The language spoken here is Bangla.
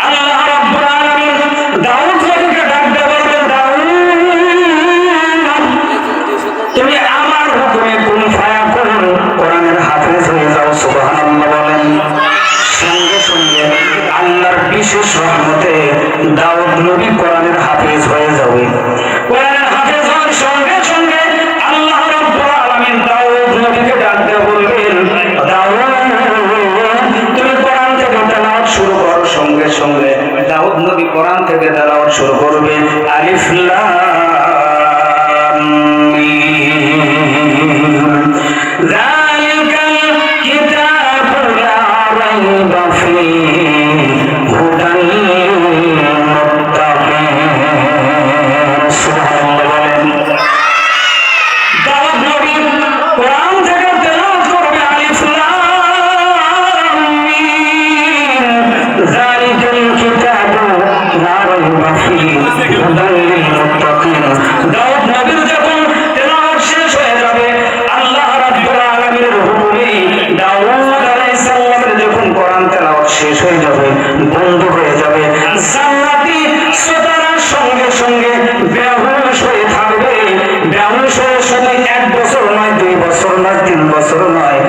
আল্লাহ রাব্বুল আলামিন দাউদ নবীকে ডাক দিয়ে বললেন, দাউদ, তুমি আমার হুকুমে কুন ফায়াকুন কোরআনের হাফেজ হয়ে যাও। সুবহানাল্লাহ বলেন। সঙ্গে সঙ্গে আল্লাহর বিশেষ রহমতে দাউদ নবী কোরআনের হাফেজ হয়ে যাবে। কোরআনের হাফেজ হওয়ার সঙ্গে সঙ্গে আল্লাহ রাব্বুল আলামিন দাউদ নবীকে ডাক দিয়ে বললেন, দাউদ, তুমি কোরআন থেকে তেলাওয়াত শুরু করো। সঙ্গে সঙ্গে দাউদ নবী কোরআন থেকে তেলাওয়াত শুরু করবে। আলিফ লাম মিম, যালিকাল কিতাবু লা রাইবা ফীহি হুদাল লিল মুত্তাকিন। সুবহানাল্লাহ বলেন। দাউদ নবী কোরআন থেকে তেলাওয়াত করবে আলিফ লাম মিম, যালিকাল কিতাবু লা রাইবা ফীহি হুদাল লিল মুত্তাকিন। দাউদ নবীর যখন তেলাওয়াত শেষ হয়ে যাবে, আল্লাহ রাব্বুল আলামিনের হুকুমে দাউদ আলাইহিস সালামের যখন কোরআন তেলাওয়াত শেষ হয়ে যাবে, বন্ধ হয়ে যাবে, জান্নাতি শ্রোতারা সঙ্গে সঙ্গে বেহুশ হয়ে থাকবে। বেহুশ হয়ে শুধু 1 বছর নয়, 2 বছর নয়, 3 বছর নয়,